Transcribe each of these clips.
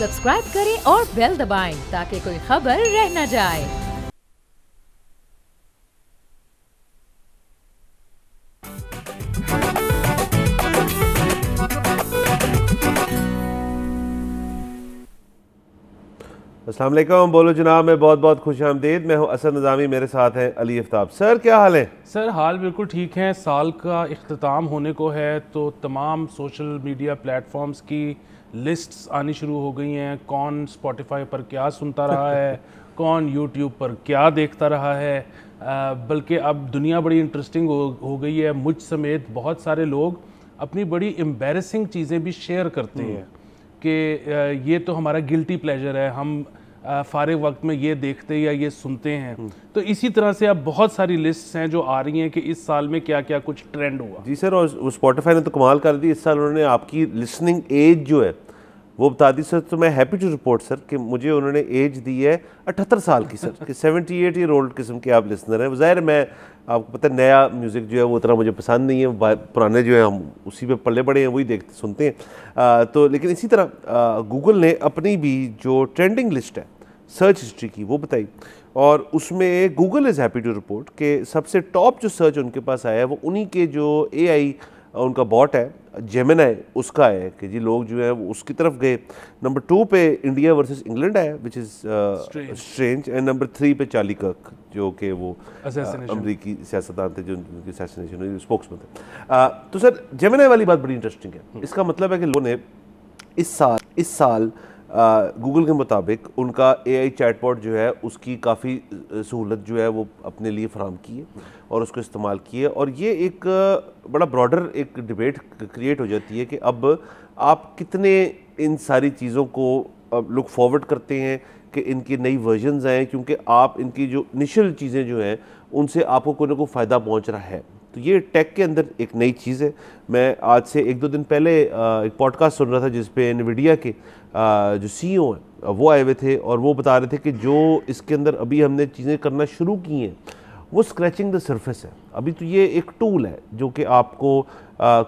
Subscribe करें और bell दबाएं ताकि कोई खबर रह न जाए। अस्सलाम वालेकुम, बोलो जनाब, मैं बहुत बहुत खुश आमदीद। मैं हूं असद निज़ामी, मेरे साथ हैं अली आफ्ताब। सर क्या हाल है? सर हाल बिल्कुल ठीक है। साल का इख्तिताम होने को है तो तमाम सोशल मीडिया प्लेटफॉर्म्स की लिस्ट्स आनी शुरू हो गई हैं। कौन स्पॉटिफाई पर क्या सुनता रहा है, कौन यूट्यूब पर क्या देखता रहा है। बल्कि अब दुनिया बड़ी इंटरेस्टिंग हो गई है। मुझ समेत बहुत सारे लोग अपनी बड़ी एम्बैरेसिंग चीज़ें भी शेयर करते हैं कि ये तो हमारा गिल्टी प्लेजर है, हम फारिग वक्त में ये देखते या ये सुनते हैं। तो इसी तरह से अब बहुत सारी लिस्ट्स हैं जो आ रही हैं कि इस साल में क्या क्या कुछ ट्रेंड हुआ। जी सर, और स्पॉटिफाई ने तो कमाल कर दी। इस साल उन्होंने आपकी लिसनिंग एज जो है वो बता दी सर। तो मैं हैप्पी टू रिपोर्ट सर कि मुझे उन्होंने एज दी है 78 साल की सर, कि 78 ईयर ओल्ड किस्म के आप लिसनर हैं। ज़ाहिर मैं आपको पता है नया म्यूज़िक जो है वो उतना मुझे पसंद नहीं है, पुराने जो है हम उसी पे पल्ले बड़े हैं, वही देखते सुनते हैं। तो लेकिन इसी तरह गूगल ने अपनी भी जो ट्रेंडिंग लिस्ट है सर्च हिस्ट्री की वो बताई, और उसमें Google is happy to report कि सबसे टॉप जो सर्च उनके पास आया है वो उन्हीं के जो AI उनका बॉट है जेमिनी, उसका है कि जी लोग जो है वो उसकी तरफ गए। नंबर 2 पे इंडिया वर्सेस इंग्लैंड है which is strange, and number 3 पे चार्ली कर्क जो कि वो अमरीकी सियासतदान थे जो उनकी असैसिनेशन स्पोक्समैन थे। तो सर जेमिनी वाली बात बड़ी इंटरेस्टिंग है। इसका मतलब है कि लोगों ने इस साल गूगल के मुताबिक उनका AI चैटबॉट जो है उसकी काफ़ी सहूलत जो है वो अपने लिए फराम की है और उसको इस्तेमाल किए। और ये एक बड़ा ब्रॉडर एक डिबेट क्रिएट हो जाती है कि अब आप कितने इन सारी चीज़ों को लुक फॉरवर्ड करते हैं कि इनकी नई वर्जन्स आएँ, क्योंकि आप इनकी जो इनिशियल चीज़ें जो हैं उनसे आपको कोई ना कोई फ़ायदा पहुँच रहा है। तो ये टेक के अंदर एक नई चीज़ है। मैं आज से 1-2 दिन पहले एक पॉडकास्ट सुन रहा था जिसपे NVIDIA के जो CEO हैं वो आए हुए थे और वो बता रहे थे कि जो इसके अंदर अभी हमने चीज़ें करना शुरू की हैं वो स्क्रैचिंग द सरफेस है। अभी तो ये एक टूल है जो कि आपको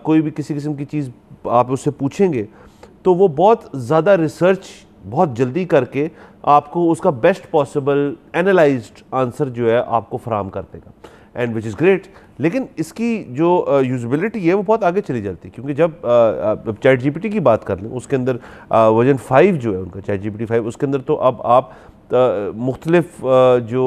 कोई भी किसी किस्म की चीज़ आप उससे पूछेंगे तो वो बहुत ज़्यादा रिसर्च बहुत जल्दी करके आपको उसका बेस्ट पॉसिबल एनालाइज्ड आंसर जो है आपको फराहम कर देगा, एंड विच इज़ ग्रेट। लेकिन इसकी जो यूज़बिलिटी है वो बहुत आगे चली जाती है, क्योंकि जब चैट GPT की बात कर लें उसके अंदर वर्जन 5 जो है उनका चैट GPT 5 उसके अंदर तो अब आप मुख्तलिफ जो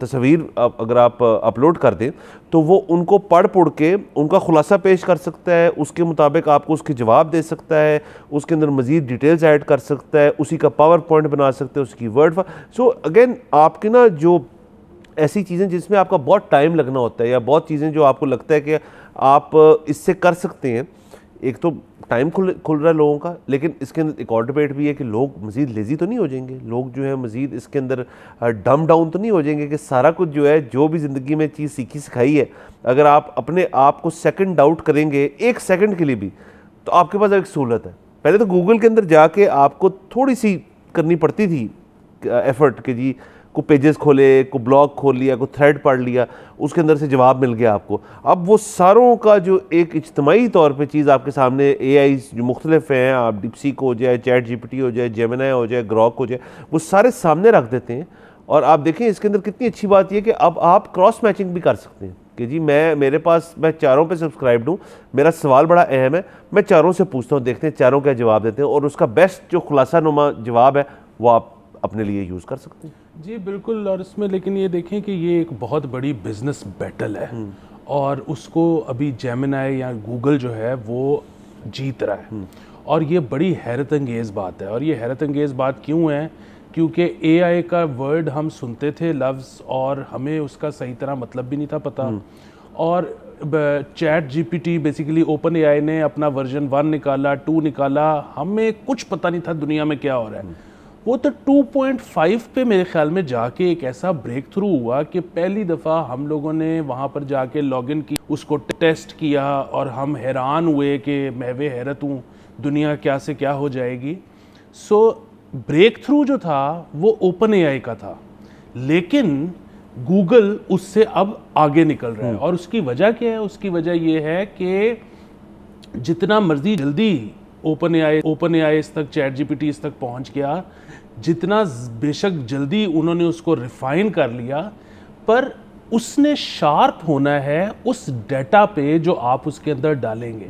तस्वीर अगर आप अपलोड कर दें तो वो उनको पढ़ के उनका खुलासा पेश कर सकता है, उसके मुताबिक आपको उसके जवाब दे सकता है, उसके अंदर मज़ीद डिटेल्स ऐड कर सकता है, उसी का पावर पॉइंट बना सकते हैं, उसकी वर्ड। सो अगेन आपके ना जो ऐसी चीज़ें जिसमें आपका बहुत टाइम लगना होता है या बहुत चीज़ें जो आपको लगता है कि आप इससे कर सकते हैं, एक तो टाइम खुल रहा है लोगों का, लेकिन इसके अंदर एक और डिबेट भी है कि लोग मज़ीद लेज़ी तो नहीं हो जाएंगे, लोग जो है मज़ीद इसके अंदर डम डाउन तो नहीं हो जाएंगे कि सारा कुछ जो है जो भी ज़िंदगी में चीज़ सीखी सिखाई है अगर आप अपने आप को सेकंड डाउट करेंगे 1 सेकंड के लिए भी तो आपके पास एक सहूलत है। पहले तो गूगल के अंदर जाके आपको थोड़ी सी करनी पड़ती थी एफर्ट कि जी को पेजेस खोले, को ब्लॉग खोल लिया, को थ्रेड पढ़ लिया, उसके अंदर से जवाब मिल गया आपको। अब वो सारों का जो एक इज्तमाही तौर पे चीज़ आपके सामने AI जो मुख्तलिफ हैं, आप DeepSeek हो जाए, चैट GPT हो जाए, जेमिनी हो जाए, ग्रॉक हो जाए, वो सारे सामने रख देते हैं। और आप देखें इसके अंदर कितनी अच्छी बात यह कि अब आप क्रॉस मैचिंग भी कर सकते हैं कि जी मैं चारों पे सब्सक्राइब्ड हूँ, मेरा सवाल बड़ा अहम है, मैं चारों से पूछता हूँ, देखते हैं चारों क्या जवाब देते हैं, और उसका बेस्ट जो खुलासा नुमा जवाब है वो आप अपने लिए यूज़ कर सकते हैं। जी बिल्कुल। और इसमें लेकिन ये देखें कि ये एक बहुत बड़ी बिजनेस बैटल है और उसको अभी जेमिनी या गूगल जो है वो जीत रहा है, और ये बड़ी हैरत अंगेज़ बात है। और ये हैरत अंगेज़ बात क्यों है? क्योंकि AI का वर्ड हम सुनते थे लफ्ज़ और हमें उसका सही तरह मतलब भी नहीं था पता। और चैट GPT बेसिकली OpenAI ने अपना वर्जन 1 निकाला, 2 निकाला, हमें कुछ पता नहीं था दुनिया में क्या हो रहा है। वो तो 2.5 पे मेरे ख्याल में जाके एक ऐसा ब्रेक थ्रू हुआ कि पहली दफ़ा हम लोगों ने वहाँ पर जाके लॉगिन की, उसको टेस्ट किया और हम हैरान हुए कि मैं वे हैरत हूँ दुनिया क्या से क्या हो जाएगी। सो ब्रेक थ्रू जो था वो OpenAI का था, लेकिन गूगल उससे अब आगे निकल रहा है। और उसकी वजह क्या है? उसकी वजह ये है कि जितना मर्जी जल्दी ओपन एआई तक, चैट जीपीटी तक पहुंच गया, जितना बेशक जल्दी उन्होंने उसको रिफाइन कर लिया, पर उसने शार्प होना है उस डेटा पे जो आप उसके अंदर डालेंगे।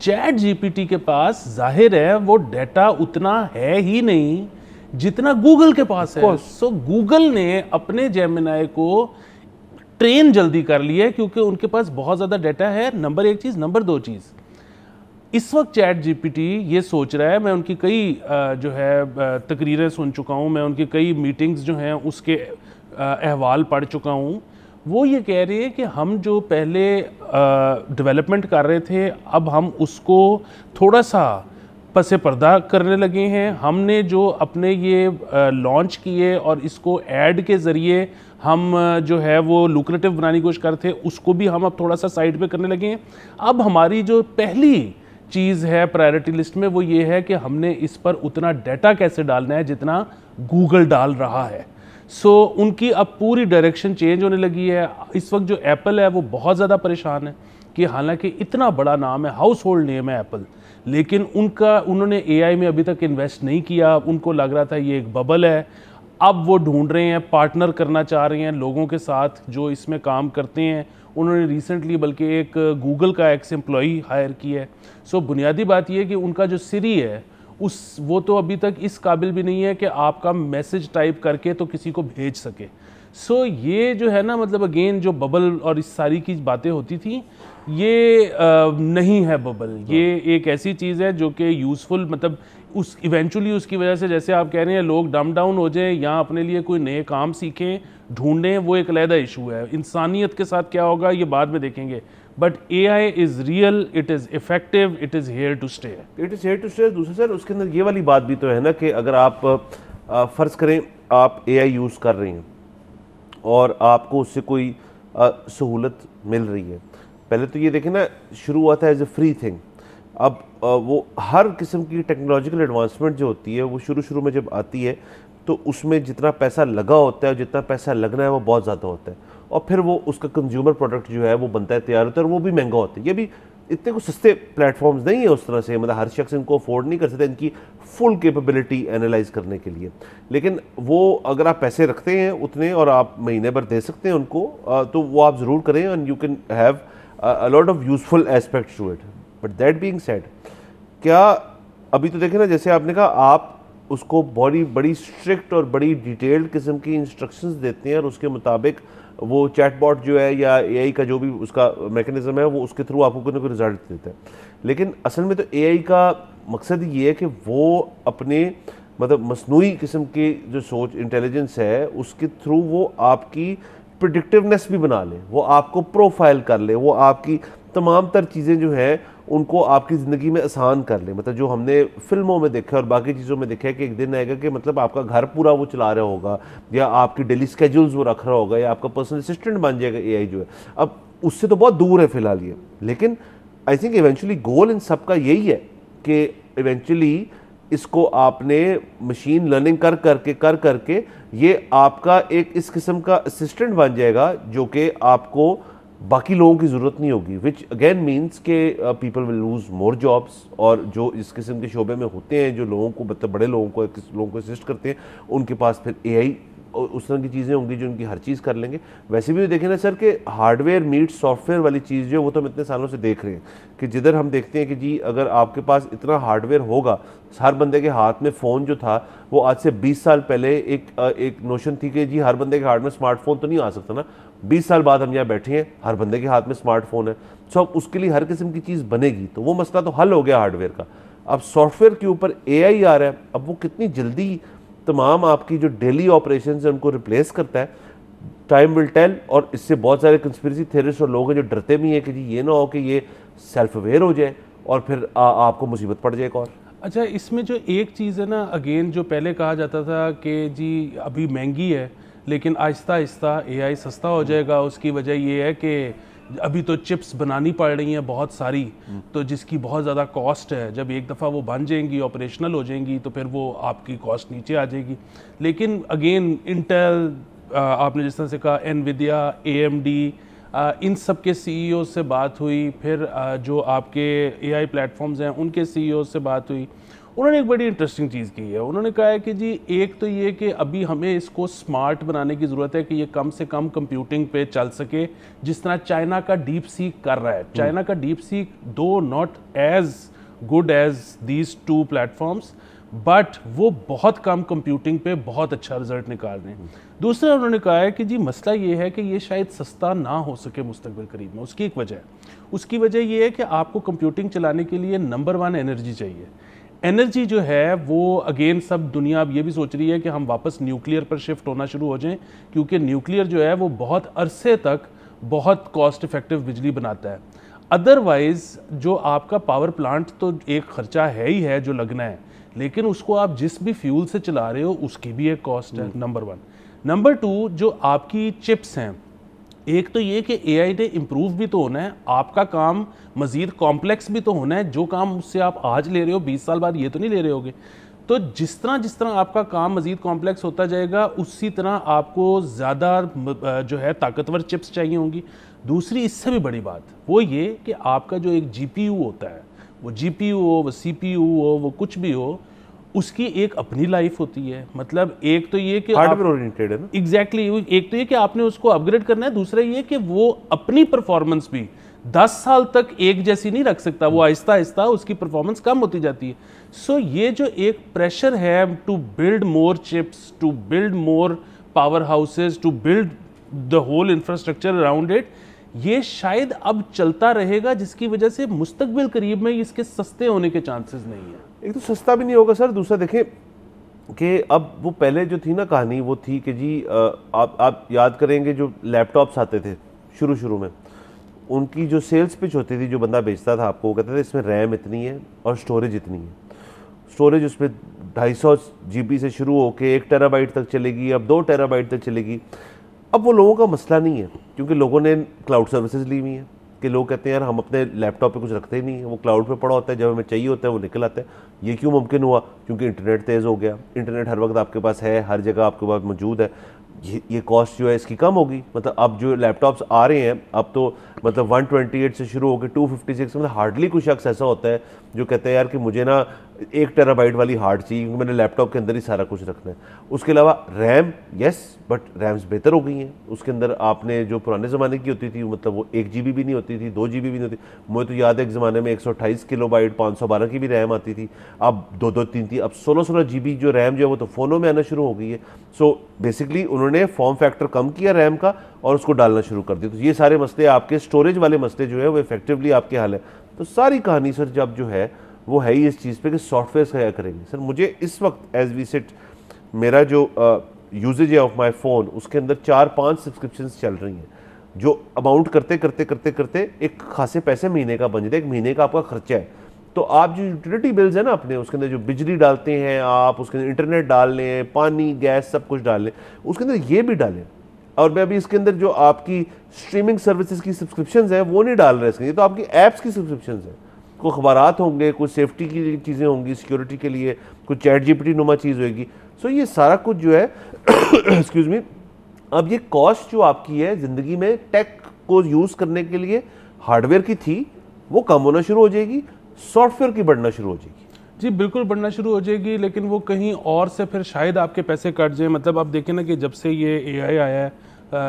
चैट जीपीटी के पास जाहिर है वो डेटा उतना है ही नहीं जितना गूगल के पास है। सो गूगल ने अपने जेमिनाई को ट्रेन जल्दी कर लिया क्योंकि उनके पास बहुत ज़्यादा डेटा है, नंबर एक चीज़। नंबर दो चीज़, इस वक्त चैट जीपीटी ये सोच रहा है, मैं उनकी कई जो है तकरीरें सुन चुका हूँ, मैं उनकी कई मीटिंग्स जो हैं उसके अहवाल पढ़ चुका हूँ, वो ये कह रहे हैं कि हम जो पहले डेवलपमेंट कर रहे थे अब हम उसको थोड़ा सा पसे पर्दा करने लगे हैं। हमने जो अपने ये लॉन्च किए और इसको ऐड के ज़रिए हम जो है वो लुक्रेटिव बनाने की कोशिश कर रहे थे, उसको भी हम अब थोड़ा सा साइड पे करने लगे हैं। अब हमारी जो पहली चीज़ है प्रायोरिटी लिस्ट में वो ये है कि हमने इस पर उतना डाटा कैसे डालना है जितना गूगल डाल रहा है। सो उनकी अब पूरी डायरेक्शन चेंज होने लगी है। इस वक्त जो एप्पल है वो बहुत ज़्यादा परेशान है कि हालांकि इतना बड़ा नाम है, हाउस होल्ड नेम है एप्पल, लेकिन उन्होंने एआई में अभी तक इन्वेस्ट नहीं किया। उनको लग रहा था ये एक बबल है। अब वो ढूंढ रहे हैं, पार्टनर करना चाह रहे हैं लोगों के साथ जो इसमें काम करते हैं। उन्होंने रिसेंटली बल्कि एक गूगल का एक्स एम्प्लॉई हायर किया है। सो बुनियादी बात यह है कि उनका जो सिरी है वो तो अभी तक इस काबिल भी नहीं है कि आपका मैसेज टाइप करके तो किसी को भेज सके। सो ये जो है ना, मतलब अगेन जो बबल और इस सारी की बातें होती थी, ये नहीं है बबल। ये एक ऐसी चीज़ है जो कि यूज़फुल, मतलब उस इवेंचुअली उसकी वजह से, जैसे आप कह रहे हैं, लोग डम डाउन हो जाएं या अपने लिए कोई नए काम सीखें, ढूंढें, वो एक अलग इशू है। इंसानियत के साथ क्या होगा ये बाद में देखेंगे, but AI is real, it is effective, it is here to stay. It is here to stay. दूसरा सर, उसके अंदर ये वाली बात भी तो है ना कि अगर आप फ़र्ज़ करें आप AI यूज़ कर रही हैं और आपको उससे कोई सहूलत मिल रही है, पहले तो ये देखें ना, शुरू हुआ था एज ए फ्री थिंग। अब वो हर किस्म की टेक्नोलॉजिकल एडवांसमेंट जो होती है वो शुरू में जब आती है तो उसमें जितना पैसा लगा होता है, जितना पैसा लगना है वो बहुत ज़्यादा होता है, और फिर वो उसका कंज्यूमर प्रोडक्ट जो है वो बनता है, तैयार होता है, और वो भी महंगा होता है। ये भी इतने को सस्ते प्लेटफॉर्म्स नहीं है उस तरह से, मतलब हर शख्स इनको अफोर्ड नहीं कर सकता इनकी फुल कैपेबिलिटी एनालाइज करने के लिए। लेकिन वो अगर आप पैसे रखते हैं उतने और आप महीने भर दे सकते हैं उनको, तो वो आप ज़रूर करें, and you can have a lot of useful aspects to it. But that being said, क्या अभी तो देखें ना, जैसे आपने कहा आप उसको बड़ी स्ट्रिक्ट और बड़ी डिटेल्ड किस्म की इंस्ट्रक्शंस देते हैं और उसके मुताबिक वो चैटबॉट जो है या AI का जो भी उसका मैकेनिज्म है वो उसके थ्रू आपको कोई ना कोई रिजल्ट देता है। लेकिन असल में तो AI का मकसद ये है कि वो अपने मतलब मसनूई किस्म की जो सोच इंटेलिजेंस है उसके थ्रू वो आपकी प्रिडिक्टिवनेस भी बना ले, वो आपको प्रोफाइल कर ले, वो आपकी तमाम तर चीज़ें जो हैं उनको आपकी ज़िंदगी में आसान कर ले। मतलब जो हमने फिल्मों में देखा और बाकी चीज़ों में देखा है कि एक दिन आएगा कि मतलब आपका घर पूरा वो चला रहा होगा या आपकी डेली स्केड्यूल्स वो रख रहा होगा या आपका पर्सनल असिस्टेंट बन जाएगा AI जो है। अब उससे तो बहुत दूर है फ़िलहाल ये, लेकिन आई थिंक इवेंचुअली गोल इन सब का यही है कि इवेंचुअली इसको आपने मशीन लर्निंग कर करके ये आपका एक इस किस्म का असिस्टेंट बन जाएगा जो कि आपको बाकी लोगों की ज़रूरत नहीं होगी, विच अगेन मीन्स के people will lose more jobs. और जो इस किस्म के शोबे में होते हैं, जो लोगों को मतलब बड़े लोगों को असिस्ट करते हैं, उनके पास फिर AI उस तरह की चीज़ें होंगी जो उनकी हर चीज़ कर लेंगे। वैसे भी देखें ना सर कि हार्डवेयर मीट सॉफ्टवेयर वाली चीज़ जो है वो तो हम इतने सालों से देख रहे हैं कि जिधर हम देखते हैं कि जी अगर आपके पास इतना हार्डवेयर होगा, हर बंदे के हाथ में फ़ोन जो था वो आज से 20 साल पहले एक नोशन थी कि जी हर बंदे के हाथ में स्मार्टफोन तो नहीं आ सकता ना। 20 साल बाद हम यहाँ बैठे हैं, हर बंदे के हाथ में स्मार्टफोन है। सो अब उसके लिए हर किस्म की चीज़ बनेगी, तो वो मसला तो हल हो गया हार्डवेयर का। अब सॉफ्टवेयर के ऊपर AI आ रहा है, अब वो कितनी जल्दी तमाम आपकी जो डेली ऑपरेशन है उनको रिप्लेस करता है, टाइम विल टेल। और इससे बहुत सारे कंस्पिरेसी थ्योरिस्ट और लोग हैं जो डरते भी हैं कि जी ये ना हो कि ये सेल्फ अवेयर हो जाए और फिर आपको मुसीबत पड़ जाए एक और। अच्छा, इसमें जो एक चीज़ है ना, अगेन जो पहले कहा जाता था कि जी अभी महंगी है लेकिन आहिस्ता आहिस्ता AI सस्ता हो जाएगा, उसकी वजह ये है कि अभी तो चिप्स बनानी पड़ रही हैं बहुत सारी, तो जिसकी बहुत ज़्यादा कॉस्ट है। जब एक दफ़ा वो बन जाएंगी, ऑपरेशनल हो जाएंगी, तो फिर वो आपकी कॉस्ट नीचे आ जाएगी। लेकिन अगेन इंटेल, आपने जिस तरह से कहा, NVIDIA, AMD, इन सब के सीईओ से बात हुई, फिर जो आपके एआई प्लेटफॉर्म्स हैं उनके सीईओ से बात हुई। उन्होंने एक बड़ी इंटरेस्टिंग चीज़ की है। उन्होंने कहा है कि जी एक तो ये कि अभी हमें इसको स्मार्ट बनाने की ज़रूरत है कि ये कम से कम कंप्यूटिंग पे चल सके, जिस तरह चाइना का डीप सीक कर रहा है। चाइना का DeepSeek though not as good as these two platforms, but वो बहुत कम कंप्यूटिंग पे बहुत अच्छा रिजल्ट निकाल रहे हैं। दूसरा उन्होंने कहा है कि जी मसला ये है कि ये शायद सस्ता ना हो सके मुस्तकबिल करीब में। उसकी एक वजह है, उसकी वजह ये है कि आपको कंप्यूटिंग चलाने के लिए नंबर 1 एनर्जी चाहिए। एनर्जी जो है वो अगेन सब दुनिया अब ये भी सोच रही है कि हम वापस न्यूक्लियर पर शिफ्ट होना शुरू हो जाएं, क्योंकि न्यूक्लियर जो है वो बहुत अरसे तक बहुत कॉस्ट इफेक्टिव बिजली बनाता है। अदरवाइज जो आपका पावर प्लांट तो एक खर्चा है ही है जो लगना है, लेकिन उसको आप जिस भी फ्यूल से चला रहे हो उसकी भी एक कॉस्ट है, नंबर 1। नंबर 2, जो आपकी चिप्स हैं, एक तो ये कि एआई ने इम्प्रूव भी तो होना है, आपका काम मज़ीद कॉम्प्लेक्स भी तो होना है। जो काम उससे आप आज ले रहे हो 20 साल बाद ये तो नहीं ले रहे होगे। तो जिस तरह आपका काम मज़ीद कॉम्प्लेक्स होता जाएगा, उसी तरह आपको ज़्यादा जो है ताकतवर चिप्स चाहिए होंगी। दूसरी इससे भी बड़ी बात वो ये कि आपका जो एक जीपीयू होता है, वो जीपीयू हो, वो सीपीयू हो, वो कुछ भी हो, उसकी एक अपनी लाइफ होती है। मतलब एक तो ये कि हार्डवेयर ओरिएंटेड है ना। एग्जैक्टली एक तो ये कि आपने उसको अपग्रेड करना है, दूसरा ये कि वो अपनी परफॉर्मेंस भी 10 साल तक एक जैसी नहीं रख सकता, वो आहिस्ता आहिस्ता उसकी परफॉर्मेंस कम होती जाती है। सो ये जो एक प्रेशर है to build more chips, to build more powerhouses, to build the whole infrastructure around it, ये शायद अब चलता रहेगा, जिसकी वजह से मुस्तकबिल करीब में इसके सस्ते होने के चांसेस नहीं है। एक तो सस्ता भी नहीं होगा सर, दूसरा देखें कि अब वो पहले जो थी ना कहानी, वो थी कि जी आप याद करेंगे जो लैपटॉप्स आते थे शुरू में, उनकी जो सेल्स पिच होती थी, जो बंदा बेचता था आपको, वो कहते थे इसमें रैम इतनी है और स्टोरेज इतनी है। स्टोरेज उसमें 250 GB से शुरू होकर 1 टेराबाइट तक चलेगी, अब 2 टेराबाइट तक चलेगी। अब वो लोगों का मसला नहीं है, क्योंकि लोगों ने क्लाउड सर्विसेज ली हुई हैं कि लोग कहते हैं यार हम अपने लैपटॉप पे कुछ रखते ही नहीं है, वो क्लाउड पे पड़ा होता है, जब हमें चाहिए होता है वो निकल आता है। ये क्यों मुमकिन हुआ? क्योंकि इंटरनेट तेज़ हो गया। इंटरनेट हर वक्त आपके पास है, हर जगह आपके पास मौजूद है। ये कॉस्ट जो है इसकी कम होगी। मतलब अब जो लैपटॉप्स आ रहे हैं, अब तो मतलब 128 से शुरू होकर 256, मतलब हार्डली कोई शख्स ऐसा होता है जो कहता है यार कि मुझे ना 1 टेराबाइट वाली हार्ड चाहिए, क्योंकि मैंने लैपटॉप के अंदर ही सारा कुछ रखना है। उसके अलावा रैम, यस, बट रैम्स बेहतर हो गई हैं। उसके अंदर आपने जो पुराने ज़माने की होती थी, मतलब वो 1 GB भी नहीं होती थी, 2 GB भी नहीं होती। मुझे तो याद है एक ज़माने में 128 किलोबाइट 512 की भी रैम आती थी, अब 2-2, 3-3, अब 16-16 GB जो रैम जो है वो तो फ़ोनों में आना शुरू हो गई है। सो बेसिकली उन्होंने फॉर्म फैक्टर कम किया रैम का और उसको डालना शुरू कर दिया। तो ये सारे मसले आपके स्टोरेज वाले मसले जो है वो इफेक्टिवली आपके हल है। तो सारी कहानी सर जब जो है वो है ही इस चीज़ पे कि सॉफ्टवेयर क्या करेंगे। सर मुझे इस वक्त एज वी सिट मेरा जो यूजेज है ऑफ माई फ़ोन, उसके अंदर 4-5 सब्सक्रिप्शंस चल रही हैं, जो अमाउंट करते एक खासे पैसे महीने का बन जाता है। एक महीने का आपका खर्चा है। तो आप जो यूटिलिटी बिल्स है ना अपने, उसके अंदर जो बिजली डालते हैं आप, उसके अंदर इंटरनेट डाल लें, पानी गैस सब कुछ डाल लें, उसके अंदर ये भी डालें। और मैं अभी इसके अंदर जो आपकी स्ट्रीमिंग सर्विसेज की सब्सक्रिप्शंस हैं वो नहीं डाल रहे इसके, ये तो आपकी ऐप्स की सब्सक्रिप्शंस हैं। कोई अखबारात होंगे, कुछ सेफ्टी की चीज़ें होंगी, सिक्योरिटी के लिए कुछ चैट GPT नुमा चीज़ होगी। सो ये सारा कुछ जो है एक्सक्यूज़ मी, अब ये कॉस्ट जो आपकी है ज़िंदगी में टेक को यूज़ करने के लिए हार्डवेयर की थी, वो कम होना शुरू हो जाएगी, सॉफ्टवेयर की बढ़ना शुरू हो जाएगी। जी बिल्कुल बढ़ना शुरू हो जाएगी, लेकिन वो कहीं और से फिर शायद आपके पैसे कट जाए। मतलब आप देखें ना कि जब से ये AI आया है,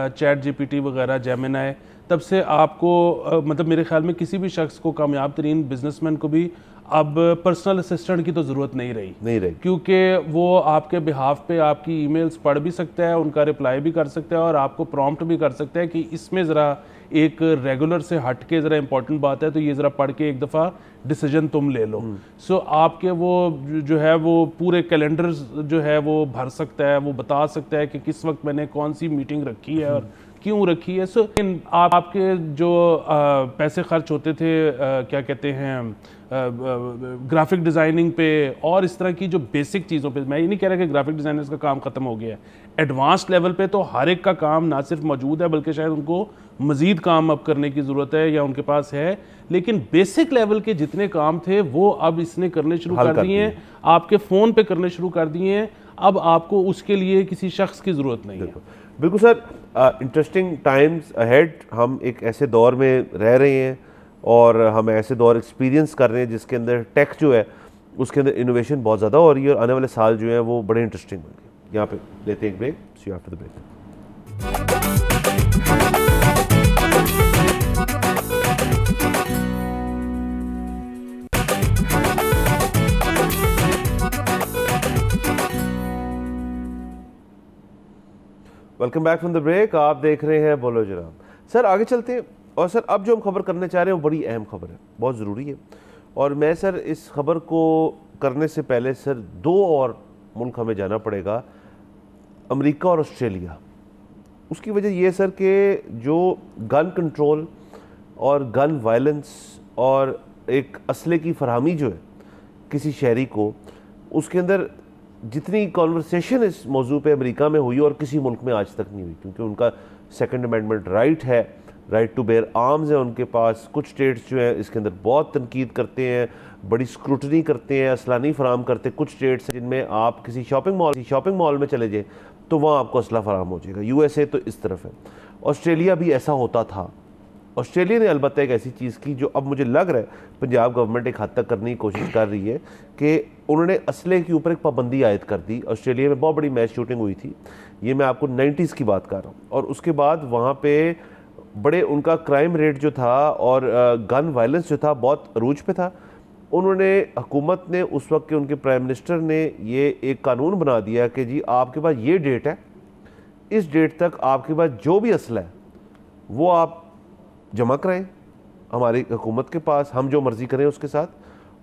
चैट GPT वगैरह, जेमिनी, तब से आपको मतलब मेरे ख्याल में किसी भी शख्स को, कामयाब तरीन बिजनेसमैन को भी अब पर्सनल असिस्टेंट की तो ज़रूरत नहीं रही, क्योंकि वो आपके बिहाफ पे आपकी ईमेल्स पढ़ भी सकता है, उनका रिप्लाई भी कर सकता है और आपको प्रॉम्प्ट भी कर सकता है कि इसमें ज़रा एक रेगुलर से हट के ज़रा इंपॉर्टेंट बात है तो ये ज़रा पढ़ के एक दफ़ा डिसीजन तुम ले लो। सो आपके वो जो है वो पूरे कैलेंडर जो है वो भर सकता है, वो बता सकता है कि किस वक्त मैंने कौन सी मीटिंग रखी है और क्यों रखी है। सो आपके जो पैसे खर्च होते थे क्या कहते हैं ग्राफिक डिज़ाइनिंग पे और इस तरह की जो बेसिक चीज़ों पे, मैं ये नहीं कह रहा कि ग्राफिक डिज़ाइनर्स का काम ख़त्म हो गया है, एडवांस लेवल पे तो हर एक का काम ना सिर्फ मौजूद है बल्कि शायद उनको मज़ीद काम अब करने की ज़रूरत है या उनके पास है, लेकिन बेसिक लेवल के जितने काम थे वो अब इसने करने शुरू कर दिए हैं, आपके फ़ोन पे करने शुरू कर दिए हैं। अब आपको उसके लिए किसी शख्स की ज़रूरत नहीं है। बिल्कुल सर, इंटरेस्टिंग टाइम्स अहेड। हम एक ऐसे दौर में रह रहे हैं और हम ऐसे दौर एक्सपीरियंस कर रहे हैं जिसके अंदर टेक जो है उसके अंदर इनोवेशन बहुत ज़्यादा हो रही है और आने वाले साल जो है वो बड़े इंटरेस्टिंग होंगे। यहाँ पे लेते हैं एक break, see you after the break. Welcome back from the break. आप देख रहे हैं बोलो जनाब। सर आगे चलते हैं और सर अब जो हम खबर करने चाह रहे हैं वो बड़ी अहम खबर है, बहुत ज़रूरी है। और मैं सर इस खबर को करने से पहले सर दो और मुल्क हमें जाना पड़ेगा, अमेरिका और ऑस्ट्रेलिया। उसकी वजह यह सर कि जो गन कंट्रोल और गन वायलेंस और एक असले की फरहमी जो है किसी शहरी को, उसके अंदर जितनी कॉन्वर्सेशन इस मौजू पे अमेरिका में हुई और किसी मुल्क में आज तक नहीं हुई, क्योंकि उनका सेकंड अमेंडमेंट राइट है, राइट टू बेयर आर्म्स है उनके पास। कुछ स्टेट्स जो है इसके अंदर बहुत तनकीद करते हैं, बड़ी स्क्रूटनी करते हैं, असला नहीं फराम करते। कुछ स्टेट्स जिनमें आप किसी शॉपिंग मॉल में चले जाए तो वहाँ आपको असला फराम हो जाएगा। यूएसए तो इस तरफ है, ऑस्ट्रेलिया भी ऐसा होता था। ऑस्ट्रेलिया ने अलबत्ता एक ऐसी चीज़ की जो अब मुझे लग रहा है पंजाब गवर्नमेंट एक हद तक करने की कोशिश कर रही है कि उन्होंने असले के ऊपर एक पाबंदी आयद कर दी। ऑस्ट्रेलिया में बहुत बड़ी मैच शूटिंग हुई थी, ये मैं आपको 90s की बात कर रहा हूँ, और उसके बाद वहाँ पे बड़े उनका क्राइम रेट जो था और गन वायलेंस जो था बहुत अरूज पे था। उन्होंने, हुकूमत ने, उस वक्त के उनके प्राइम मिनिस्टर ने ये एक कानून बना दिया कि जी आपके पास ये डेट है, इस डेट तक आपके पास जो भी असला है वो आप जमा कराएं हमारी हुकूमत के पास, हम जो मर्ज़ी करें उसके साथ,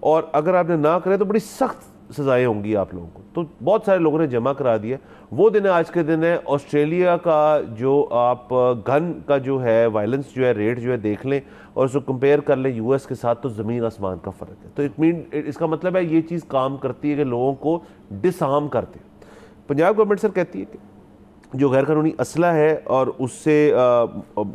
और अगर आपने ना करें तो बड़ी सख्त सज़ाएँ होंगी आप लोगों को। तो बहुत सारे लोगों ने जमा करा दिया। वो दिन आज के दिन है। ऑस्ट्रेलिया का जो आप गन का जो है वायलेंस जो है रेट जो है देख लें और उसको कंपेयर कर लें यूएस के साथ, तो ज़मीन आसमान का फ़र्क है। तो इसका मतलब है ये चीज़ काम करती है कि लोगों को डिसआर्म करते हैं। पंजाब गवर्नमेंट सर कहती है कि जो गैर कानूनी असला है और उससे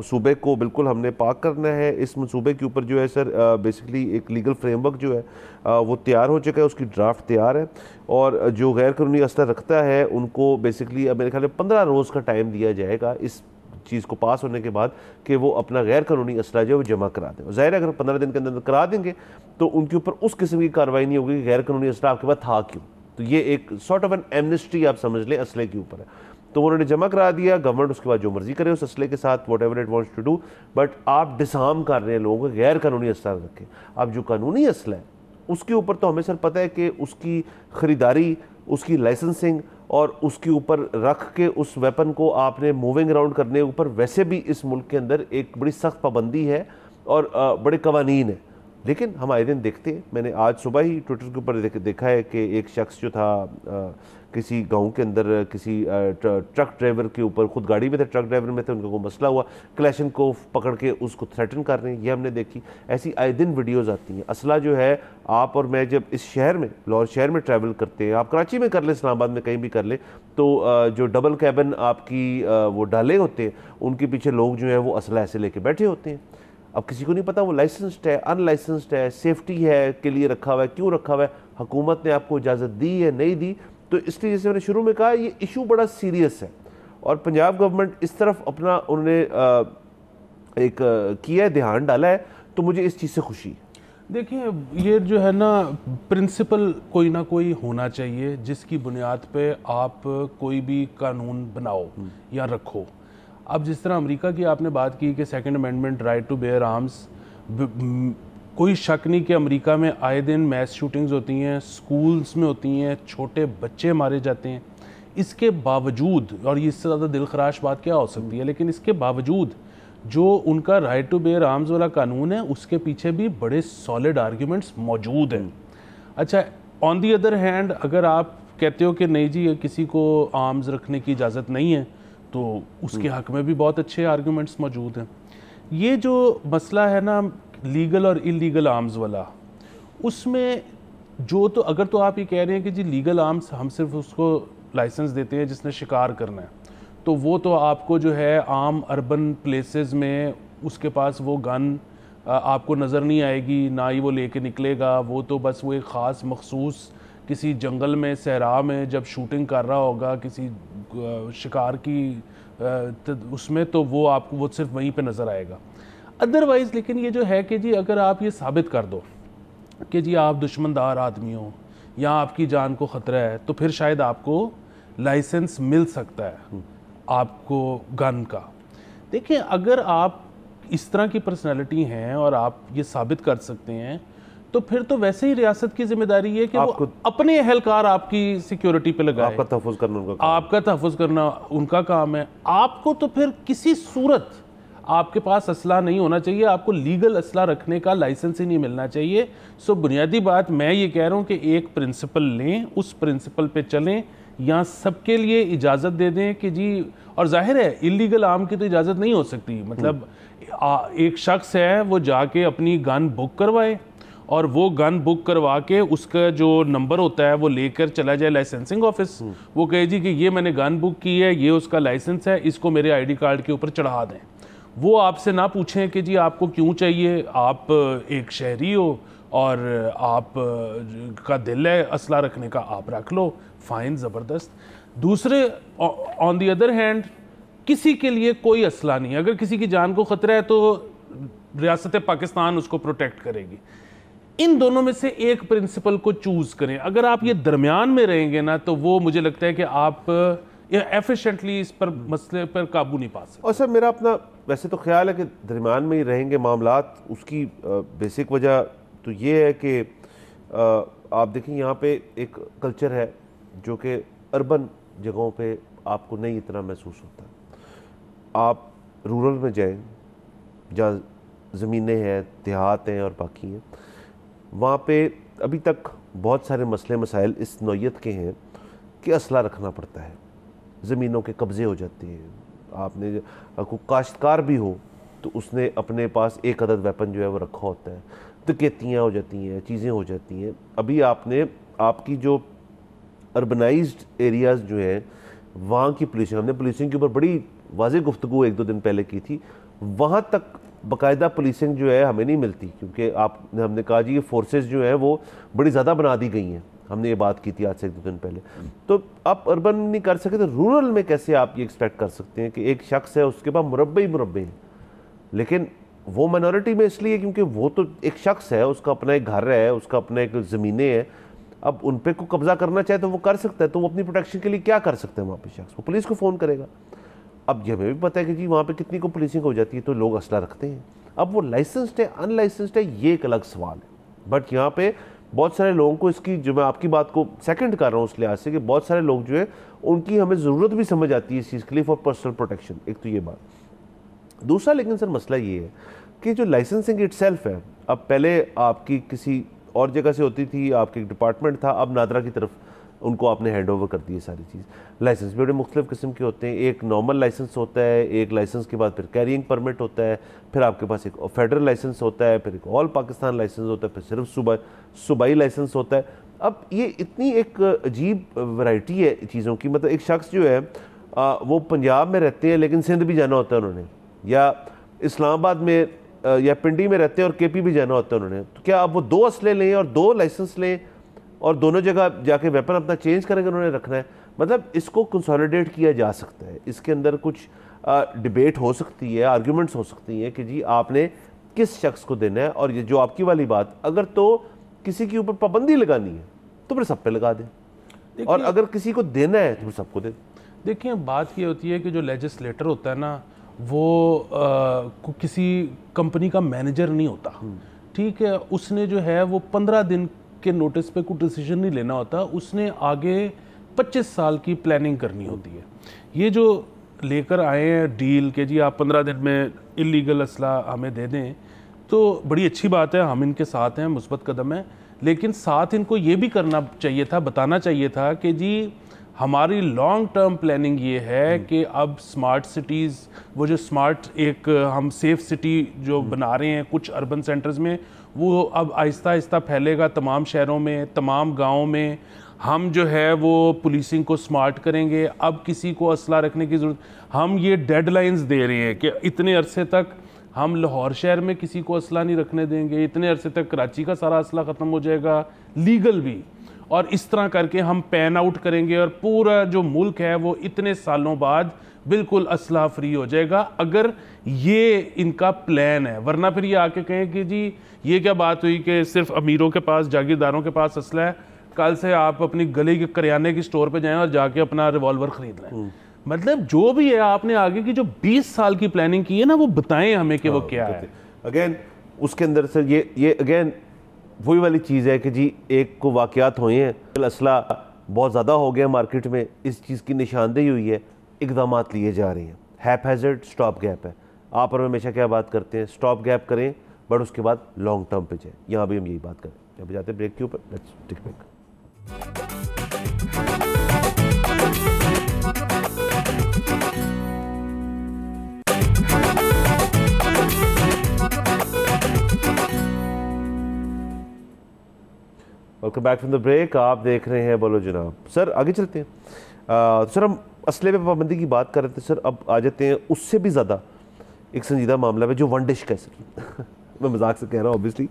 सूबे को बिल्कुल हमने पाक करना है। इस मनसूबे के ऊपर जो है सर बेसिकली एक लीगल फ्रेमवर्क जो है वो तैयार हो चुका है, उसकी ड्राफ्ट तैयार है। और जो गैर कानूनी असला रखता है उनको बेसिकली अब मेरे ख्याल में 15 रोज़ का टाइम दिया जाएगा इस चीज़ को पास होने के बाद कि वो अपना गैर कानूनी असला जो है वो जमा करा दें। ज़ाहिर है अगर 15 दिन के अंदर करा देंगे तो उनके ऊपर उस किस्म की कार्रवाई नहीं होगी कि गैर कानूनी असला आपके पास था क्यों। तो ये एक सॉर्ट ऑफ एन एमनेस्टी आप समझ लें असले के ऊपर है। तो उन्होंने जमा करा दिया, गवर्नमेंट उसके बाद जो मर्जी करे उस असले के साथ, whatever it wants to do, but आप डिसआर्म कर रहे हैं लोगों को, गैर कानूनी असला रखें। अब जो कानूनी असला है उसके ऊपर तो हमें सर पता है कि उसकी ख़रीदारी, उसकी लाइसेंसिंग और उसके ऊपर रख के उस वेपन को आपने मूविंग अराउंड करने के ऊपर वैसे भी इस मुल्क के अंदर एक बड़ी सख्त पाबंदी है और बड़े कवानीन है। लेकिन हम आए दिन देखते हैं, मैंने आज सुबह ही ट्विटर के ऊपर देखा है कि एक शख्स जो था किसी गांव के अंदर किसी ट्रक ड्राइवर के ऊपर, खुद गाड़ी में थे, ट्रक ड्राइवर में थे, उनका कोई मसला हुआ, क्लैशन को पकड़ के उसको थ्रेटन कर रहे हैं। ये हमने देखी। ऐसी आए दिन वीडियोज़ आती हैं। असला जो है, आप और मैं जब इस शहर में, लाहौर शहर में ट्रैवल करते हैं, आप कराची में कर लें, इस्लामाबाद में कहीं भी कर लें, तो जो डबल कैबिन आपकी वो डाले होते हैं उनके पीछे लोग जो हैं वो असला ऐसे लेके बैठे होते हैं। अब किसी को नहीं पता वो लाइसेंस्ड है, अनलाइसेंस्ड है, सेफ्टी है के लिए रखा हुआ है, क्यों रखा हुआ है, हुकूमत ने आपको इजाज़त दी है, नहीं दी। तो इसलिए जैसे मैंने शुरू में कहा ये इशू बड़ा सीरियस है और पंजाब गवर्नमेंट इस तरफ अपना उन्होंने एक किया है, ध्यान डाला है, तो मुझे इस चीज़ से खुशी है। देखिए, ये जो है ना प्रिंसिपल कोई ना कोई होना चाहिए जिसकी बुनियाद पे आप कोई भी कानून बनाओ या रखो। अब जिस तरह अमेरिका की आपने बात की कि second amendment right to bear arms, कोई शक नहीं कि अमेरिका में आए दिन मैस शूटिंग्स होती हैं, स्कूल्स में होती हैं, छोटे बच्चे मारे जाते हैं। इसके बावजूद, और ये इससे ज़्यादा दिलखराश बात क्या हो सकती है, लेकिन इसके बावजूद जो उनका राइट टू बेयर आर्म्स वाला कानून है उसके पीछे भी बड़े सॉलिड आर्ग्यूमेंट्स मौजूद हैं। अच्छा, ऑन दी अदर हैंड अगर आप कहते हो कि नहीं जी किसी को आर्म्स रखने की इजाज़त नहीं है, तो उसके हक़ में भी बहुत अच्छे आर्ग्यूमेंट्स मौजूद हैं। ये जो मसला है ना लीगल और इलीगल आर्म्स वाला, उसमें जो, तो अगर तो आप ये कह रहे हैं कि जी लीगल आर्म्स हम सिर्फ उसको लाइसेंस देते हैं जिसने शिकार करना है, तो वो तो आपको जो है आम अर्बन प्लेसेस में उसके पास वो गन आपको नज़र नहीं आएगी, ना ही वो लेके निकलेगा। वो तो बस वो एक ख़ास मखसूस किसी जंगल में, सहरा में जब शूटिंग कर रहा होगा किसी शिकार की उसमें, तो वो आपको वो सिर्फ वहीं पे नज़र आएगा। अदरवाइज़ लेकिन ये जो है कि जी अगर आप ये साबित कर दो कि जी आप दुश्मनदार आदमी हो या आपकी जान को ख़तरा है, तो फिर शायद आपको लाइसेंस मिल सकता है आपको गन का। देखिए अगर आप इस तरह की पर्सनालिटी हैं और आप ये साबित कर सकते हैं, तो फिर तो वैसे ही रियासत की जिम्मेदारी है कि वो अपने एहलकार आपकी सिक्योरिटी पे लगाए। आपका तहफ़्फ़ुज़ करना उनका काम, आपका तहफ़्फ़ुज़ करना उनका काम है। आपको तो फिर किसी सूरत आपके पास असला नहीं होना चाहिए, आपको लीगल असला रखने का लाइसेंस ही नहीं मिलना चाहिए। सो बुनियादी बात मैं ये कह रहा हूँ कि एक प्रिंसिपल लें, उस प्रिंसिपल पे चलें, या सबके लिए इजाज़त दे दें कि जी, और जाहिर है इलीगल आर्म की तो इजाज़त नहीं हो सकती। मतलब एक शख्स है वो जाके अपनी गन बुक करवाए और वो गन बुक करवा के उसका जो नंबर होता है वो लेकर चला जाए लाइसेंसिंग ऑफिस, वो कहे जी कि ये मैंने गन बुक की है, ये उसका लाइसेंस है, इसको मेरे आईडी कार्ड के ऊपर चढ़ा दें। वो आपसे ना पूछें कि जी आपको क्यों चाहिए, आप एक शहरी हो और आप का दिल है असला रखने का, आप रख लो, फ़ाइन, ज़बरदस्त। दूसरे ऑन दी अदर हैंड किसी के लिए कोई असला नहीं, अगर किसी की जान को ख़तरा है तो रियासत पाकिस्तान उसको प्रोटेक्ट करेगी। इन दोनों में से एक प्रिंसिपल को चूज़ करें। अगर आप ये दरमियान में रहेंगे ना, तो वो मुझे लगता है कि आप एफिशिएंटली इस पर मसले पर काबू नहीं पा सकते। और सर मेरा अपना वैसे तो ख्याल है कि दरमियान में ही रहेंगे मामलात। उसकी बेसिक वजह तो ये है कि आप देखें यहाँ पे एक कल्चर है जो कि अर्बन जगहों पे आपको नहीं इतना महसूस होता। आप रूरल में जाएं जहाँ ज़मीनें हैं, देहात हैं और बाकी हैं, वहाँ पे अभी तक बहुत सारे मसले मसाइल इस नौयत के हैं कि असला रखना पड़ता है, ज़मीनों के कब्ज़े हो जाते हैं। आपने कोई काश्तकार भी हो तो उसने अपने पास एक अदद वेपन जो है वो रखा होता है, डकैतियाँ हो जाती हैं, चीज़ें हो जाती हैं। अभी आपने आपकी जो अर्बनाइज्ड एरियाज़ जो हैं वहाँ की पुलिसिंग, हमने पुलिसिंग के ऊपर बड़ी वाज़ेह गुफ्तगू एक दो दिन पहले की थी, वहाँ तक बाकायदा पुलिसिंग जो है हमें नहीं मिलती, क्योंकि हमने कहा जी ये फोर्सेस जो हैं वो बड़ी ज़्यादा बना दी गई हैं। हमने ये बात की थी आज से एक दो दिन पहले। तो आप अर्बन नहीं कर सके तो रूरल में कैसे आप ये एक्सपेक्ट कर सकते हैं कि एक शख्स है उसके पास मुरब्बे ही मुरब्बे हैं, लेकिन वो माइनॉरिटी में इसलिए क्योंकि वो तो एक शख्स है, उसका अपना एक घर है, उसका अपना एक ज़मीनें हैं, अब उन पर को कब्ज़ा करना चाहे तो वो कर सकता है। तो वो अपनी प्रोटेक्शन के लिए क्या कर सकते हैं वहाँ पे शख्स, वो पुलिस को फ़ोन करेगा। अब ये हमें भी पता है कि जी वहाँ पे कितनी को पुलिसिंग हो जाती है, तो लोग असला रखते हैं। अब वो लाइसेंस्ड है अनलाइसेंस्ड है ये एक अलग सवाल है। बट यहाँ पे बहुत सारे लोगों को इसकी, जो मैं आपकी बात को सेकंड कर रहा हूँ उस लिहाज से कि बहुत सारे लोग जो है उनकी हमें ज़रूरत भी समझ आती है इस चीज़ के लिए फॉर पर्सनल प्रोटेक्शन। एक तो ये बात। दूसरा लेकिन सर मसला ये है कि जो लाइसेंसिंग इटसेल्फ है, अब पहले आपकी किसी और जगह से होती थी, आपके एक डिपार्टमेंट था, अब नादरा की तरफ उनको आपने हैंड ओवर कर दी है सारी चीज़। लाइसेंस भी बड़े मुख्तलिफ़ किस्म के होते हैं, एक नॉर्मल लाइसेंस होता है, एक लाइसेंस के बाद फिर कैरिंग परमिट होता है, फिर आपके पास एक फेडरल लाइसेंस होता है, फिर एक ऑल पाकिस्तान लाइसेंस होता है, फिर सिर्फ सूबाई लाइसेंस होता है। अब ये इतनी एक अजीब वैरायटी है चीज़ों की। मतलब एक शख्स जो है वो पंजाब में रहते हैं लेकिन सिंध भी जाना होता है उन्होंने, या इस्लामाबाद में या पिंडी में रहते हैं और केपी भी जाना होता है उन्होंने, तो क्या अब वो दो असले लें और दो लाइसेंस लें और दोनों जगह जाके वेपन अपना चेंज करेंगे उन्होंने रखना है? मतलब इसको कंसोलिडेट किया जा सकता है, इसके अंदर कुछ डिबेट हो सकती है, आर्ग्यूमेंट्स हो सकती हैं कि जी आपने किस शख्स को देना है। और ये जो आपकी वाली बात, अगर तो किसी के ऊपर पाबंदी लगानी है तो फिर सब पे लगा दें, और अगर किसी को देना है तो फिर सबको दे। देखिए बात ये होती है कि जो लेजिस्लेटर होता है ना, वो किसी कंपनी का मैनेजर नहीं होता, ठीक है। उसने जो है वो 15 दिन के नोटिस पे कोई डिसीजन नहीं लेना होता, उसने आगे 25 साल की प्लानिंग करनी होती है। ये जो लेकर आए हैं डील के जी आप 15 दिन में इलीगल असला हमें दे दें, तो बड़ी अच्छी बात है, हम इनके साथ हैं, मुस्बत कदम है। लेकिन साथ इनको ये भी करना चाहिए था, बताना चाहिए था कि जी हमारी लॉन्ग टर्म प्लानिंग ये है कि अब स्मार्ट सिटीज़, वो जो स्मार्ट एक हम सेफ सिटी जो बना रहे हैं कुछ अर्बन सेंटर्स में, वो अब आहिस्ता आहिस्ता फैलेगा तमाम शहरों में, तमाम गाँव में। हम जो है वो पुलिसिंग को स्मार्ट करेंगे, अब किसी को असला रखने की ज़रूरत, हम ये डेडलाइंस दे रहे हैं कि इतने अरसे तक हम लाहौर शहर में किसी को असला नहीं रखने देंगे, इतने अरसे तक कराची का सारा असला ख़त्म हो जाएगा, लीगल भी। और इस तरह करके हम पैन आउट करेंगे और पूरा जो मुल्क है वो इतने सालों बाद बिल्कुल असलहा फ्री हो जाएगा, अगर ये इनका प्लान है। वरना फिर ये आके कहें कि जी ये क्या बात हुई कि सिर्फ अमीरों के पास, जागीरदारों के पास असला है, कल से आप अपनी गली के करियाने की स्टोर पे जाएं और जाके अपना रिवॉल्वर खरीद लें। मतलब जो भी है आपने आगे की जो 20 साल की प्लानिंग की है ना, वो बताएं हमें कि वो क्या है। अगेन उसके अंदर सर ये अगेन वही वाली चीज़ है कि जी एक को वाक़यात हुए हैं, असला बहुत ज़्यादा हो गया मार्केट में, इस चीज़ की निशानदेही हुई है, इकदाम लिए जा रहे हैं। हैपहैज़र्ड स्टॉप गैप है। आप और हमेशा क्या बात करते हैं, स्टॉप गैप करें बट उसके बाद लॉन्ग टर्म पे जाए। यहाँ भी हम यही बात करें। जब जाते हैं ब्रेक के ऊपर, let's take break. Welcome back from the break. आप देख रहे हैं बोलो जनाब। सर आगे चलते हैं। सर हम असले पे पाबंदी की बात कर रहे थे सर, अब आ जाते हैं उससे भी ज़्यादा एक संजीदा मामला है जो वन डिश का है सर। मैं मजाक से कह रहा हूँ ऑब्वियसली।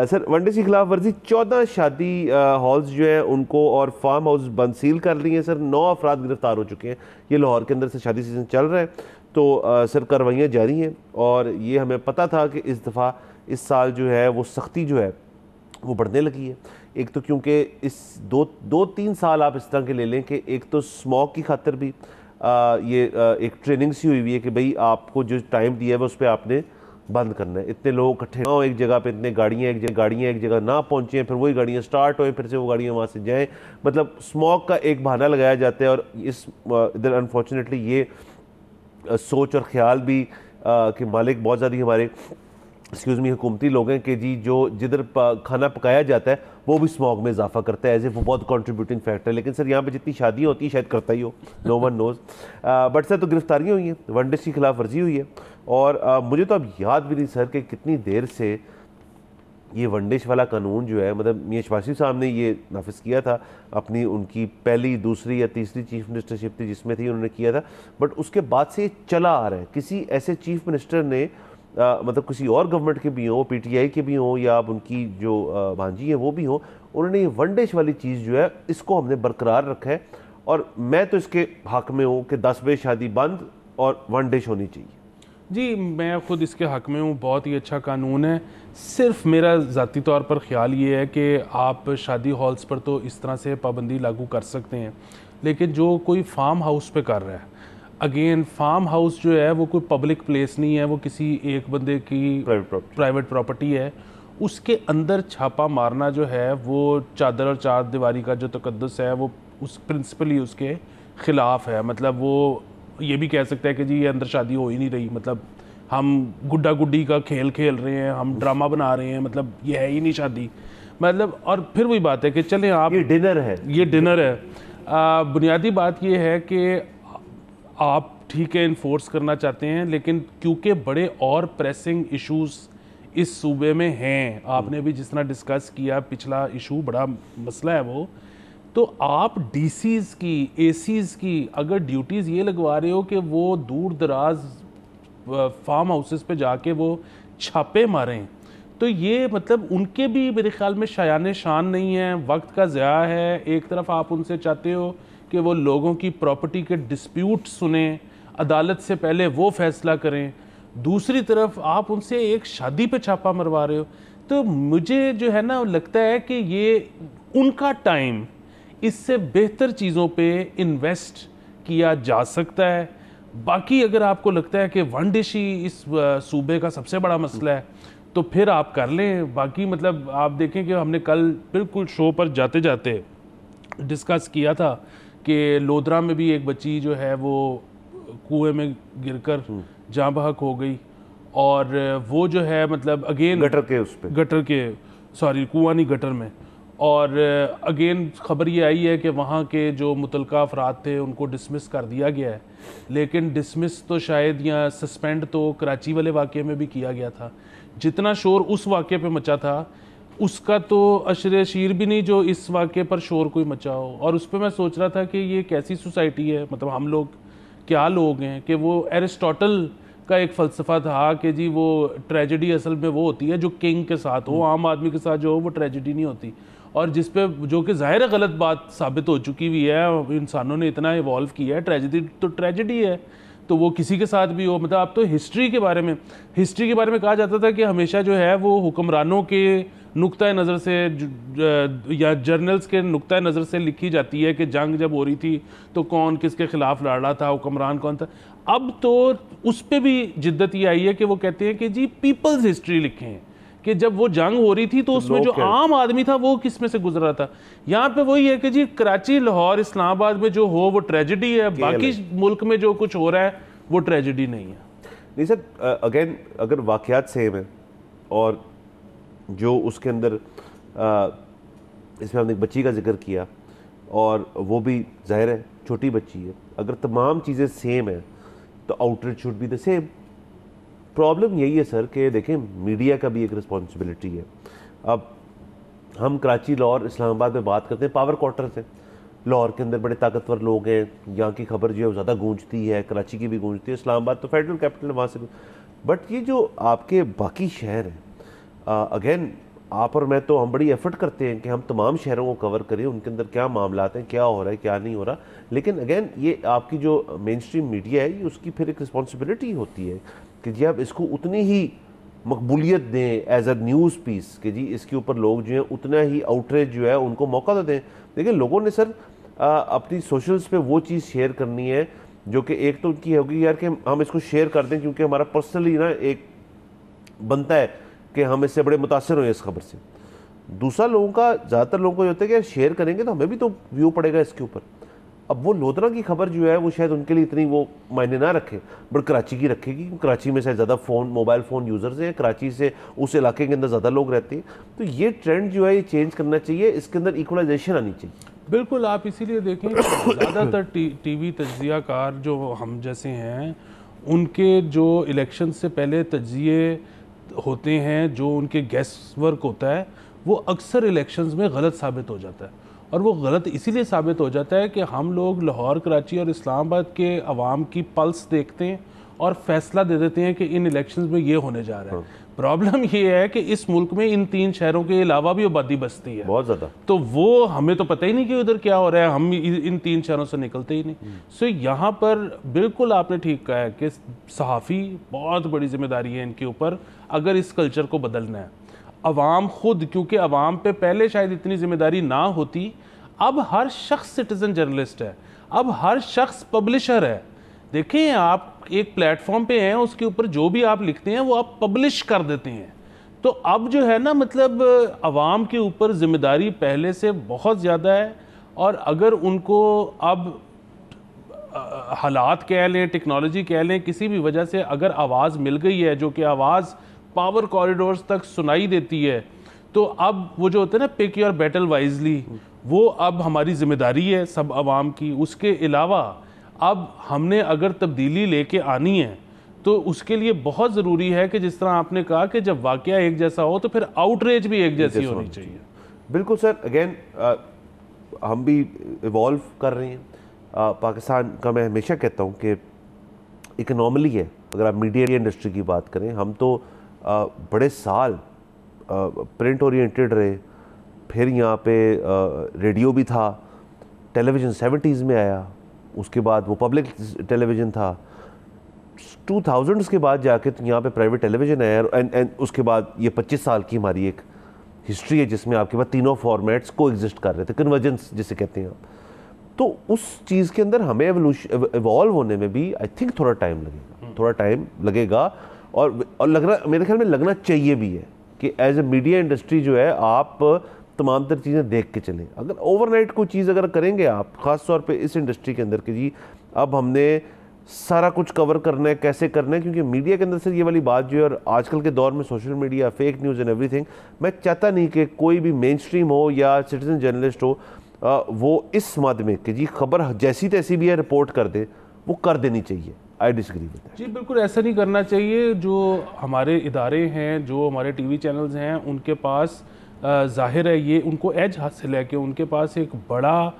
सर वन डिश की खिलाफ वर्जी 14 शादी हॉल्स जो है उनको और फार्म हाउस बंद सील कर लिए हैं सर। 9 अफराद गिरफ्तार हो चुके हैं। ये लाहौर के अंदर से शादी सीजन चल रहा है, तो सर कार्रवाइयाँ जारी हैं और ये हमें पता था कि इस दफ़ा इस साल जो है वो सख्ती जो है वो बढ़ने लगी है। एक तो क्योंकि इस दो तीन साल आप इस तरह के ले लें कि एक तो स्मोक की खातिर भी एक ट्रेनिंग सी हुई है कि भाई आपको जो टाइम दिया है वो उस पर आपने बंद करना है। इतने लोग इकट्ठे ना हो एक जगह पे, इतने गाड़ियाँ एक जगह ना पहुँचें, फिर वही गाड़ियाँ स्टार्ट होएं, फिर से वो गाड़ियाँ वहाँ से जाएँ। मतलब स्मोक का एक बहाना लगाया जाता है और इस इधर अनफॉर्चुनेटली ये सोच और ख्याल भी कि मालिक बहुत ज़्यादा हमारे हुकूमती लोग हैं कि जी जो जिधर खाना पकाया जाता है वो भी स्मॉग में इजाफा करता है, एज ए वो बहुत कंट्रीब्यूटिंग फैक्टर है। लेकिन सर यहाँ पे जितनी शादियाँ होती है शायद करता ही हो, no one knows. But sir तो गिरफ्तारियाँ हुई हैं, वन डिश की खिलाफ वर्जी हुई है और मुझे तो अब याद भी नहीं सर कि कितनी देर से ये वन डिश वाला कानून जो है, मतलब मियां शहबाज साहब ने ये नाफिज किया था अपनी उनकी पहली, दूसरी या तीसरी चीफ मिनिस्टरशिप थी जिसमें थी, उन्होंने किया था। बट उसके बाद से ये चला आ रहा है। किसी ऐसे चीफ मिनिस्टर ने मतलब किसी और गवर्नमेंट के भी हों, पीटीआई के भी हों या अब उनकी जो भांजी है वो भी हों, उन्होंने ये वन डिश वाली चीज़ जो है इसको हमने बरकरार रखा है। और मैं तो इसके हक में हूँ कि 10 बजे शादी बंद और वन डिश होनी चाहिए। जी मैं ख़ुद इसके हक में हूँ, बहुत ही अच्छा कानून है। सिर्फ मेरा ज़ाती तौर पर ख्याल ये है कि आप शादी हॉल्स पर तो इस तरह से पाबंदी लागू कर सकते हैं, लेकिन जो कोई फार्म हाउस पे कर रहा है, अगेन फार्म हाउस जो है वो कोई पब्लिक प्लेस नहीं है, वो किसी एक बंदे की प्राइवेट प्रॉपर्टी है। उसके अंदर छापा मारना जो है वो चादर और चार दीवारी का जो तकद्दुस है वो उस प्रिंसिपली उसके ख़िलाफ़ है। मतलब वो ये भी कह सकते हैं कि जी ये अंदर शादी हो ही नहीं रही, मतलब हम गुड्डा गुड्डी का खेल खेल रहे हैं, हम ड्रामा बना रहे हैं, मतलब ये है ही नहीं शादी। मतलब और फिर वही बात है कि चलें आप, ये डिनर है, ये डिनर है। बुनियादी बात ये है कि आप ठीक है इन्फोर्स करना चाहते हैं, लेकिन क्योंकि बड़े और प्रेसिंग इश्यूज इस सूबे में हैं, आपने भी जिस तरह डिस्कस किया पिछला इशू बड़ा मसला है वो, तो आप डीसीज़ की, एसीज़ की अगर ड्यूटीज़ ये लगवा रहे हो कि वो दूर दराज फार्म हाउसेस पे जाके वो छापे मारें, तो ये मतलब उनके भी मेरे ख्याल में शायान शान नहीं है, वक्त का ज़या है। एक तरफ आप उनसे चाहते हो कि वो लोगों की प्रॉपर्टी के डिस्प्यूट सुने, अदालत से पहले वो फैसला करें, दूसरी तरफ आप उनसे एक शादी पे छापा मरवा रहे हो। तो मुझे जो है ना लगता है कि ये उनका टाइम इससे बेहतर चीज़ों पे इन्वेस्ट किया जा सकता है। बाकी अगर आपको लगता है कि वन डिश ही इस सूबे का सबसे बड़ा मसला है तो फिर आप कर लें। बाकी मतलब आप देखें कि हमने कल बिल्कुल शो पर जाते जाते डिस्कस किया था कि लोधरा में भी एक बच्ची जो है वो कुएं में गिरकर जाँ बहक हो गई, और वो जो है मतलब अगेन गटर के सॉरी कुआं नहीं गटर में, और अगेन खबर ये आई है कि वहाँ के जो मुतलका अफराद थे उनको डिसमिस कर दिया गया है। लेकिन डिसमिस तो शायद या सस्पेंड तो कराची वाले वाक़े में भी किया गया था। जितना शोर उस वाक़े पे मचा था उसका तो अशरे शीर भी नहीं जो इस वाक़े पर शोर कोई मचा हो। और उस पर मैं सोच रहा था कि ये कैसी सोसाइटी है, मतलब हम लोग क्या लोग हैं कि वो एरिस्टोटल का एक फ़लसफ़ा था कि जी वो ट्रेजेडी असल में वो होती है जो किंग के साथ हो, आम आदमी के साथ जो हो वो ट्रेजेडी नहीं होती। और जिस पे जो कि ज़ाहिर है गलत बात साबित हो चुकी हुई है, इंसानों ने इतना इवॉल्व किया है, ट्रेजेडी तो ट्रेजेडी है, तो वो किसी के साथ भी हो। मतलब अब तो हिस्ट्री के बारे में कहा जाता था कि हमेशा जो है वो हुक्मरानों के नुक्ता नज़र से या जर्नल्स के नुक्ता नज़र से लिखी जाती है कि जंग जब हो रही थी तो कौन किसके खिलाफ लड़ रहा था, हुक्मरान कौन था। अब तो उस पर भी जिद्दत ये आई है कि वो कहते हैं कि जी पीपल्स हिस्ट्री लिखें, कि जब वो जंग हो रही थी तो उसमें जो आम आदमी था वो किस में से गुजर रहा था। यहाँ पे वही है कि जी कराची, लाहौर, इस्लामाबाद में जो हो वो ट्रेजेडी है, बाकी मुल्क में जो कुछ हो रहा है वो ट्रेजेडी नहीं है। नहीं सर, अगेन अगर वाकयात सेम है और जो उसके अंदर इसमें हमने एक बच्ची का जिक्र किया और वो भी जाहिर है छोटी बच्ची है, अगर तमाम चीज़ें सेम है तो outreach should be the same. Problem यही है सर कि देखें मीडिया का भी एक रिस्पॉन्सिबिलिटी है। अब हम कराची, लाहौर, इस्लामाबाद में बात करते हैं, पावर क्वार्टर से, लाहौर के अंदर बड़े ताकतवर लोग हैं, यहाँ की खबर जो है वो ज़्यादा गूंजती है, कराची की भी गूंजती है, इस्लामाबाद तो फेडरल कैपिटल है वहाँ से। बट ये जो आपके बाकी शहर हैं, अगेन आप और मैं तो हम बड़ी एफर्ट करते हैं कि हम तमाम शहरों को कवर करें, उनके अंदर क्या मामलात हैं, क्या हो रहा है, क्या नहीं हो रहा। लेकिन अगेन ये आपकी जो मेन स्ट्रीम मीडिया है, ये उसकी फिर एक रिस्पॉन्सिबिलिटी होती है कि जी आप इसको उतनी ही मकबूलियत दें एज अ न्यूज़ पीस, कि जी इसके ऊपर लोग जो हैं उतना ही आउटरीच जो है उनको मौका तो दें। देखिए लोगों ने सर अपनी सोशल्स पे वो चीज़ शेयर करनी है जो कि एक तो उनकी होगी यार कि हम इसको शेयर कर दें क्योंकि हमारा पर्सनली ना एक बनता है कि हम इससे बड़े मुतासर हुए इस खबर से। दूसरा लोगों का, ज़्यादातर लोगों को ये होता है कि यार शेयर करेंगे तो हमें भी तो व्यू पड़ेगा इसके ऊपर। अब वो लोधरा की खबर जो है वो शायद उनके लिए इतनी वो मायने ना रखे, बट कराची की रखेगी। कराची में शायद ज़्यादा मोबाइल फ़ोन यूज़र्स हैं, कराची से उस इलाके के अंदर ज़्यादा लोग रहते हैं, तो ये ट्रेंड जो है ये चेंज करना चाहिए, इसके अंदर इक्वलाइजेशन आनी चाहिए। बिल्कुल, आप इसीलिए देखें ज़्यादातर टीवी तज्जियाकार जो हम जैसे हैं उनके जो इलेक्शन से पहले तज्जिए होते हैं, जो उनके गेस्ट वर्क होता है, वो अक्सर इलेक्शंस में गलत साबित हो जाता है। और वो गलत इसीलिए साबित हो जाता है कि हम लोग लाहौर, कराची और इस्लामाबाद के अवाम की पल्स देखते हैं और फैसला दे देते हैं कि इन इलेक्शंस में ये होने जा रहा है। प्रॉब्लम ये है कि इस मुल्क में इन 3 शहरों के अलावा भी आबादी बसती है बहुत ज़्यादा, तो वो हमें तो पता ही नहीं कि उधर क्या हो रहा है, हम इन 3 शहरों से निकलते ही नहीं। सो यहाँ पर बिल्कुल आपने ठीक कहा है कि सहाफ़ी बहुत बड़ी जिम्मेदारी है इनके ऊपर, अगर इस कल्चर को बदलना है। अवाम खुद, क्योंकि अवाम पे पहले शायद इतनी जिम्मेदारी ना होती, अब हर शख्स सिटीज़न जर्नलिस्ट है, अब हर शख्स पब्लिशर है। देखें आप एक प्लेटफॉर्म पे हैं, उसके ऊपर जो भी आप लिखते हैं वो आप पब्लिश कर देते हैं। तो अब जो है ना, मतलब अवाम के ऊपर जिम्मेदारी पहले से बहुत ज़्यादा है। और अगर उनको अब हालात कह लें, टेक्नोलॉजी कह लें, किसी भी वजह से अगर आवाज़ मिल गई है जो कि आवाज़ पावर कॉरिडोर्स तक सुनाई देती है, तो अब वो जो होता है ना पिक योर बैटल वाइजली, वो अब हमारी जिम्मेदारी है सब अवाम की। उसके अलावा अब हमने अगर तब्दीली लेके आनी है तो उसके लिए बहुत ज़रूरी है कि जिस तरह आपने कहा कि जब वाक़या एक जैसा हो तो फिर आउटरीच भी एक जैसी होनी चाहिए। बिल्कुल सर, अगेन हम भी इवॉल्व कर रहे हैं। पाकिस्तान का मैं हमेशा कहता हूँ कि एक अनोमली है। अगर आप मीडिया इंडस्ट्री की बात करें, हम तो बड़े साल प्रिंट ओरिएंटेड रहे, फिर यहाँ पे रेडियो भी था, टेलीविज़न 70s में आया, उसके बाद वो पब्लिक टेलीविज़न था, 2000s के बाद जाके तो यहाँ पे प्राइवेट टेलीविज़न आया। एंड उसके बाद ये 25 साल की हमारी एक हिस्ट्री है जिसमें आपके पास तीनों फॉर्मेट्स को एग्जिस्ट कर रहे थे, कन्वर्जेंस जिसे कहते हैं आप। तो उस चीज़ के अंदर हमें इवॉल्व होने में भी आई थिंक थोड़ा टाइम लगेगा और लग रहा, मेरे ख्याल में लगना चाहिए भी है कि एज ए मीडिया इंडस्ट्री जो है आप तमाम तर चीज़ें देख के चलें। अगर ओवरनाइट कोई चीज़ अगर करेंगे आप, ख़ास तौर पे इस इंडस्ट्री के अंदर कि जी अब हमने सारा कुछ कवर करना है, कैसे करना है, क्योंकि मीडिया के अंदर से ये वाली बात जो है, और आजकल के दौर में social media, fake news and everything, मैं चाहता नहीं कि कोई भी मेन स्ट्रीम हो या सिटीजन जर्नलिस्ट हो वो इस मद में कि जी खबर जैसी तैसी भी है रिपोर्ट कर दे, वो कर देनी चाहिए। I disagree with that. जी बिल्कुल ऐसा नहीं करना चाहिए। जो हमारे इदारे हैं, जो हमारे टीवी चैनल्स हैं, उनके पास ज़ाहिर है ये उनको एज हासिल है कि उनके पास एक बड़ा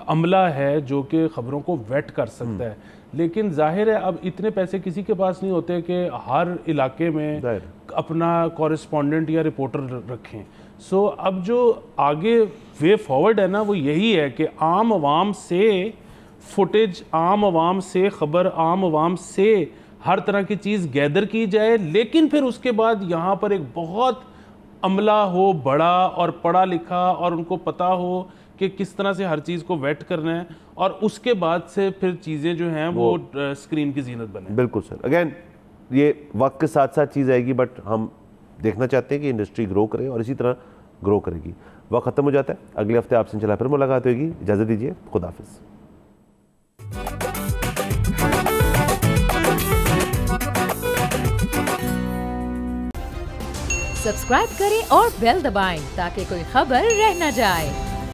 अमला है जो कि ख़बरों को वेट कर सकता है। लेकिन जाहिर है अब इतने पैसे किसी के पास नहीं होते कि हर इलाके में अपना कॉरेस्पॉन्डेंट या रिपोर्टर रखें। सो अब जो आगे वे फॉरवर्ड है ना वो यही है कि आम आवाम से फुटेज, आम आवाम से ख़बर, आम आवाम से हर तरह की चीज़ गैदर की जाए, लेकिन फिर उसके बाद यहाँ पर एक बहुत अमला हो बड़ा और पढ़ा लिखा और उनको पता हो कि किस तरह से हर चीज़ को वेट करना है, और उसके बाद से फिर चीज़ें जो हैं वो स्क्रीन की जीनत बने। बिल्कुल सर, अगेन ये वक्त के साथ साथ चीज़ आएगी, बट हम देखना चाहते हैं कि इंडस्ट्री ग्रो करे और इसी तरह ग्रो करेगी। वक्त ख़त्म हो जाता है, अगले हफ्ते आपसे इंशाल्लाह फिर मुलाकात होगी। इजाज़त दीजिए, खुदा हाफिज़। सब्सक्राइब करें और बेल दबाएं ताकि कोई खबर रह न जाए।